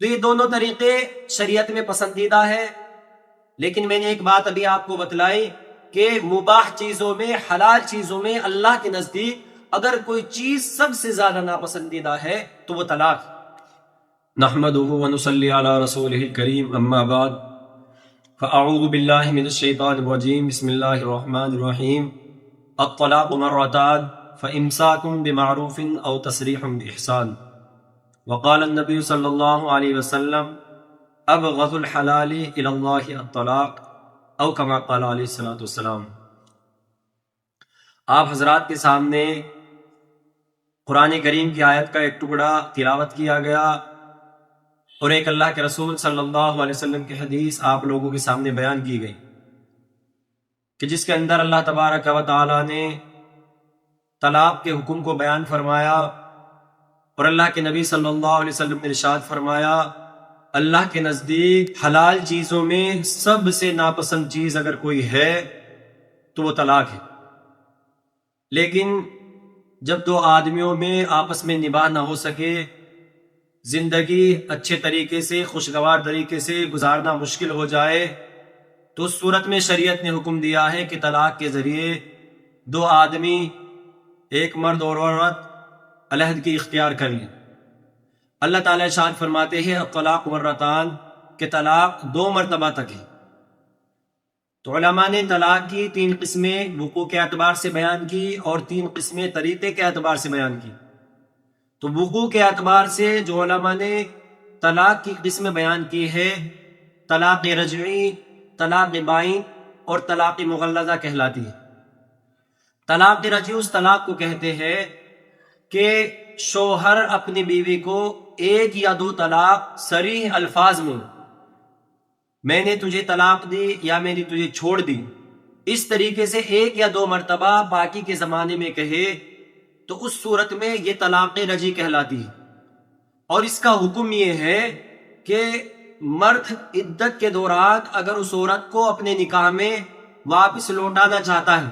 تو یہ دونوں طریقے شریعت میں پسندیدہ ہے، لیکن میں نے ایک بات ابھی آپ کو بتلائی کہ مباح چیزوں میں، حلال چیزوں میں اللہ کے نزدیک اگر کوئی چیز سب سے زیادہ ناپسندیدہ ہے تو وہ طلاق۔ نحمده ونصلي على رسوله الكريم، اما بعد فاعوذ باللہ من الشیطان الرجیم، بسم اللہ الرحمن الرحیم۔ الطلاق مرتان فامساک بمعروف او تسریح باحسان، وقال النبی صلی اللہ علیہ وسلم ابغض الحلال الی اللہ الطلاق، او کما قال علیہ الصلوۃ والسلام۔ آپ حضرات کے سامنے قرآن کریم کی آیت کا ایک ٹکڑا تلاوت کیا گیا اور ایک اللہ کے رسول صلی اللہ علیہ وسلم کی حدیث آپ لوگوں کے سامنے بیان کی گئی کہ جس کے اندر اللہ تبارک و تعالی نے طلاق کے حکم کو بیان فرمایا، اور اللہ کے نبی صلی اللہ علیہ وسلم نے ارشاد فرمایا اللہ کے نزدیک حلال چیزوں میں سب سے ناپسند چیز اگر کوئی ہے تو وہ طلاق ہے۔ لیکن جب دو آدمیوں میں آپس میں نباہ نہ ہو سکے، زندگی اچھے طریقے سے، خوشگوار طریقے سے گزارنا مشکل ہو جائے، تو اس صورت میں شریعت نے حکم دیا ہے کہ طلاق کے ذریعے دو آدمی، ایک مرد اور عورت، علیحدگی اختیار کر لیں۔ اللہ تعالیٰ ارشاد فرماتے ہیں الطلاق مرتان، کہ طلاق 2 مرتبہ تک ہے۔ تو علماء نے طلاق کی 3 قسمیں وقوع کے اعتبار سے بیان کی اور 3 قسمیں طریقے کے اعتبار سے بیان کی۔ تو وقوع کے اعتبار سے جو علماء نے طلاق کی قسمیں بیان کی ہے، طلاق رجعی، طلاق بائن اور طلاق مغلظہ کہلاتی ہے۔ طلاق رجعی اس طلاق کو کہتے ہیں کہ شوہر اپنی بیوی کو 1 یا 2 طلاق صریح الفاظ میں نے تجھے طلاق دی یا میں نے تجھے چھوڑ دی، اس طریقے سے 1 یا 2 مرتبہ باقی کے زمانے میں کہے تو اس صورت میں یہ طلاق رجعی کہلاتی ہے۔ اور اس کا حکم یہ ہے کہ مرد عدت کے دوران اگر اس عورت کو اپنے نکاح میں واپس لوٹانا چاہتا ہے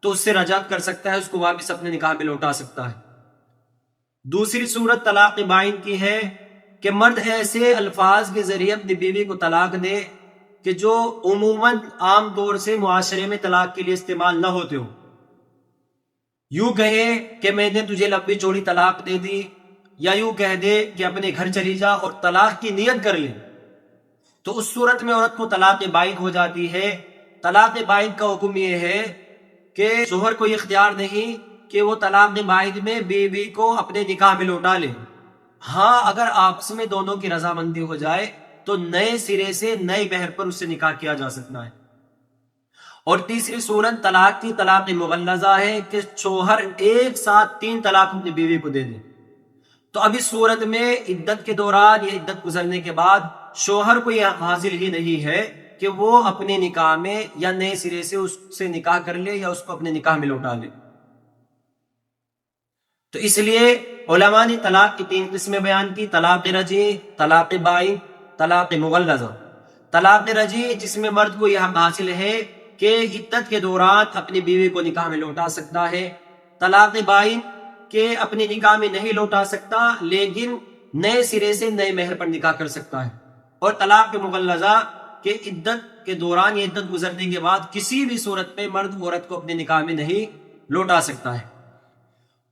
تو اس سے رجعت کر سکتا ہے، اس کو واپس اپنے نکاح میں لوٹا سکتا ہے۔ دوسری صورت طلاق بائن کی ہے کہ مرد ایسے الفاظ کے ذریعے اپنی بیوی کو طلاق دے کہ جو عموماً عام طور سے معاشرے میں طلاق کے لیے استعمال نہ ہوتے ہو۔ یوں کہے کہ میں نے تجھے لمبی چوڑی طلاق دے دی، یا یوں کہہ دے کہ اپنے گھر چلی جا اور طلاق کی نیت کر لے، تو اس صورت میں عورت کو طلاق بائن ہو جاتی ہے۔ طلاق بائن کا حکم یہ ہے کہ شوہر کو اختیار نہیں کہ وہ طلاق بائن میں بیوی کو اپنے نکاح میں لوٹا لے۔ ہاں اگر آپس میں دونوں کی رضامندی ہو جائے تو نئے سرے سے نئے مہر پر اس سے نکاح کیا جا سکتا ہے۔ اور تیسری صورت طلاق کی طلاق مغلظہ ہے کہ شوہر ایک ساتھ 3 طلاق اپنی بیوی کو دے دے۔ تو اب اس صورت میں عدت کے دوران یا عدت گزرنے کے بعد شوہر کو یہ حاصل ہی نہیں ہے کہ وہ اپنے نکاح میں یا نئے سرے سے اس سے نکاح کر لے یا اس کو اپنے نکاح میں لوٹا لے۔ تو اس لیے علماء نے طلاق کی 3 قسمیں بیان کی، طلاق رجعی، طلاق بائن، طلاق مغلظہ۔ طلاق رجعی جس میں مرد کو یہ حق حاصل ہے کہ عدت کے دوران اپنی بیوی کو نکاح میں لوٹا سکتا ہے۔ طلاق بائن کہ اپنے نکاح میں نہیں لوٹا سکتا لیکن نئے سرے سے نئے مہر پر نکاح کر سکتا ہے۔ اور طلاق مغلظہ کہ عدت کے دوران یا عدت گزرنے کے بعد کسی بھی صورت میں مرد عورت کو اپنے نکاح میں نہیں لوٹا سکتا ہے۔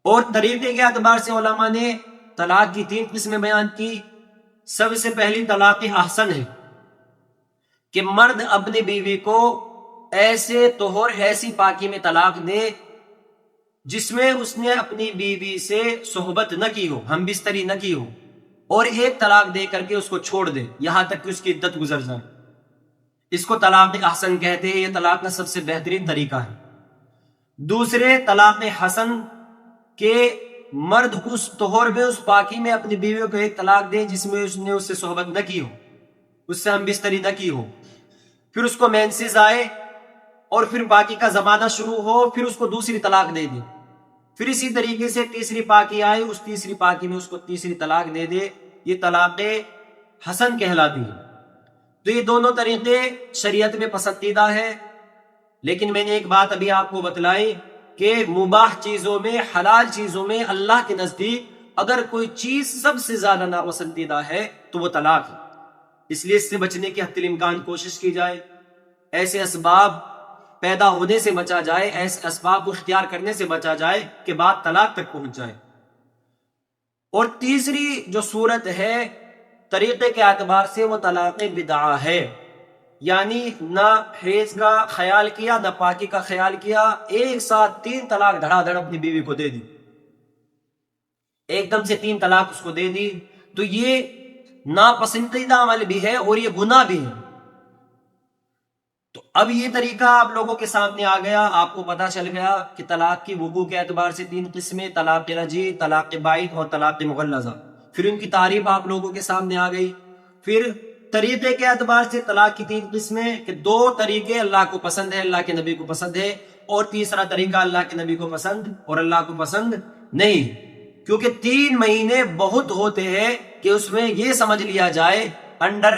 اور طریقے کے اعتبار سے علماء نے طلاق کی 3 قسمیں بیان کی۔ سب سے پہلی طلاق احسن ہے کہ مرد اپنی بیوی کو ایسے طہر، ایسی پاکی میں طلاق دے جس میں اس نے اپنی بیوی سے صحبت نہ کی ہو، ہم بستری نہ کی ہو، اور ایک طلاق دے کر کے اس کو چھوڑ دے یہاں تک کہ اس کی عدت گزر جائے۔ اس کو طلاق احسن کہتے ہیں، یہ طلاق کا سب سے بہترین طریقہ ہے۔ دوسرے طلاق حسن کہ مرد اس طہر میں، اس پاکی میں اپنی بیوی کو ایک طلاق دے جس میں اس نے اس سے صحبت نہ کی ہو، اس سے ہم بستری نہ کی ہو، پھر اس کو مینسز آئے اور پھر باقی کا زمانہ شروع ہو، پھر اس کو دوسری طلاق دے دے، پھر اسی طریقے سے تیسری پاکی آئے، اس تیسری پاکی میں اس کو تیسری طلاق دے دے، یہ طلاق حسن کہلاتی ہے۔ تو یہ دونوں طریقے شریعت میں پسندیدہ ہے، لیکن میں نے ایک بات ابھی آپ کو بتلائی کہ مباح چیزوں میں، حلال چیزوں میں اللہ کے نزدیک اگر کوئی چیز سب سے زیادہ ناپسندیدہ ہے تو وہ طلاق ہے۔ اس لیے اس سے بچنے کی حتی الامکان کوشش کی جائے، ایسے اسباب پیدا ہونے سے بچا جائے، ایسے اسباب کو اختیار کرنے سے بچا جائے کہ بات طلاق تک پہنچ جائے۔ اور تیسری جو صورت ہے طریقے کے اعتبار سے وہ طلاق بدعہ ہے، یعنی نہ حیض کا خیال کیا نہ پاکی کا خیال کیا، ایک ساتھ 3 طلاق دھڑا دھڑ اپنی بیوی کو دے دی، ایک دم سے 3 طلاق اس کو دے دی، تو یہ ناپسندیدہ عمل بھی ہے اور یہ گناہ بھی ہے۔ تو اب یہ طریقہ آپ لوگوں کے سامنے آ گیا، آپ کو پتا چل گیا کہ طلاق کی وقوع کے اعتبار سے 3 قسمیں، طلاق رجعی، طلاق بائن اور طلاق مغلظہ، پھر ان کی تعریف آپ لوگوں کے سامنے آ گئی۔ پھر طریقے کے اعتبار سے طلاق کی 3 قسمیں کہ 2 طریقے اللہ کو پسند ہے، اللہ کے نبی کو پسند ہے، اور تیسرا طریقہ اللہ کے نبی کو پسند اور اللہ کو پسند نہیں، کیونکہ 3 مہینے بہت ہوتے ہیں کہ اس میں یہ سمجھ لیا جائے، انڈر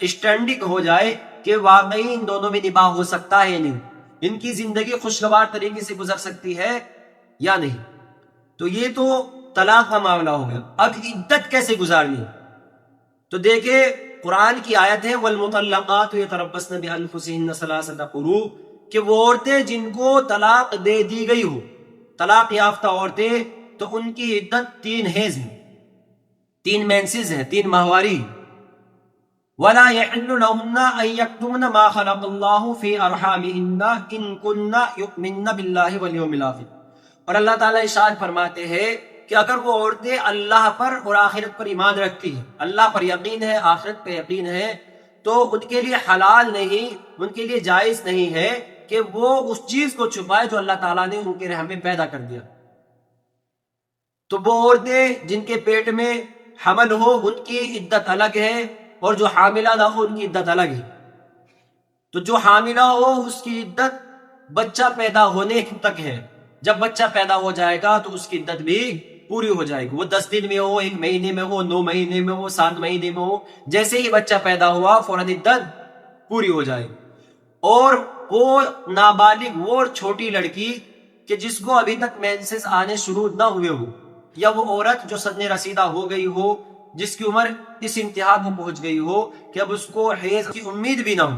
اسٹینڈنگ ہو جائے کہ واقعی ان دونوں میں نباہ ہو سکتا ہے نہیں، ان کی زندگی خوشگوار طریقے سے گزر سکتی ہے یا نہیں۔ تو یہ تو طلاق کا معاملہ ہو گیا۔ اب عدت کیسے گزارنی؟ تو دیکھیں قرآن کی آیت ہے والمطلقات یتربصن بانفسہن ثلاثۃ قروء، کہ وہ عورتیں جن کو طلاق دے دی گئی ہو، طلاق یافتہ عورتیں، تو ان کی عدت 3 حیض ہیں، 3 مینسز ہیں، 3 ماہواری۔ وَلَا يَحِلُّ لَهُنَّ أَن يَكْتُمْنَ مَا خَلَقَ اللَّهُ فِي أَرْحَامِهِنَّ إِن كُنَّ يُؤْمِنَّ بِاللَّهِ وَالْيَوْمِ الْآخِرِ۔ اور اللہ تعالیٰ ارشاد فرماتے ہیں کہ اگر وہ عورتیں اللہ پر اور آخرت پر ایمان رکھتی ہیں، اللہ پر یقین ہے، آخرت پہ یقین ہے، تو ان کے لیے حلال نہیں، ان کے لیے جائز نہیں ہے کہ وہ اس چیز کو چھپائے جو اللہ تعالیٰ نے ان کے رحم میں پیدا کر دیا۔ تو وہ عورتیں جن کے پیٹ میں حمل ہو ان کی عدت الگ ہے، اور جو حاملہ نہ ہو ان کی عدت الگ ہے۔ تو جو حاملہ ہو اس کی عدت بچہ پیدا ہونے تک ہے، جب بچہ پیدا ہو جائے گا تو اس کی عدت بھی پوری ہو جائے گی، وہ 10 دن میں ہو، 1 مہینے میں ہو، 9 مہینے میں ہو، 7 مہینے میں ہو، جیسے ہی بچہ پیدا ہوا فوراً عدت پوری ہو جائے گی۔ اور وہ نابالغ، وہ چھوٹی لڑکی کہ جس کو ابھی تک مینسز آنے شروع نہ ہوئے ہو، یا وہ عورت جو سن رسیدہ ہو گئی ہو، جس کی عمر اس انتہا کو پہنچ گئی ہو کہ اب اس کو حیض کی امید بھی نہ ہو،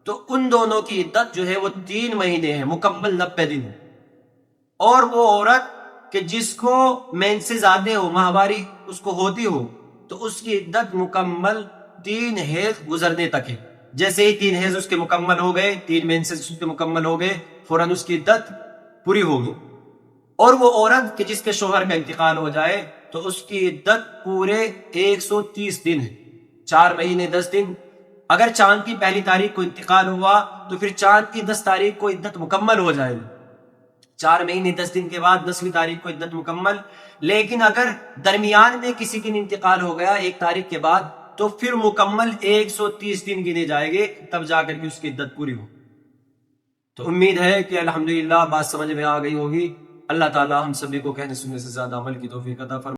تو ان دونوں کی عدت جو ہے وہ 3 مہینے ہے، مکمل 90 دن۔ اور وہ عورت کہ جس کو مینسز آتے ہو، ماہواری اس کو ہوتی ہو، تو اس کی عدت مکمل 3 حیض گزرنے تک ہے۔ جیسے ہی 3 حیض اس کے مکمل ہو گئے، 3 مینسز اس کے مکمل ہو گئے، فوراً اس کی عدت پوری ہوگی۔ اور وہ عورت کہ جس کے شوہر کا انتقال ہو جائے تو اس کی عدت پورے 130 دن ہے، 4 مہینے 10 دن۔ اگر چاند کی 1 تاریخ کو انتقال ہوا تو پھر چاند کی 10 تاریخ کو عدت مکمل ہو جائے گی، 4 مہینے 10 دن کے بعد 10ویں تاریخ کو عدت مکمل۔ لیکن اگر درمیان میں کسی دن انتقال ہو گیا 1 تاریخ کے بعد، تو پھر مکمل 130 دن گنے جائے گے، تب جا کر کے اس کی عدت پوری ہو۔ تو امید ہے کہ الحمدللہ بات سمجھ میں آ گئی ہوگی۔ اللہ تعالی ہم سبھی کو کہنے سننے سے زیادہ عمل کی توفیق عطا فرمائے۔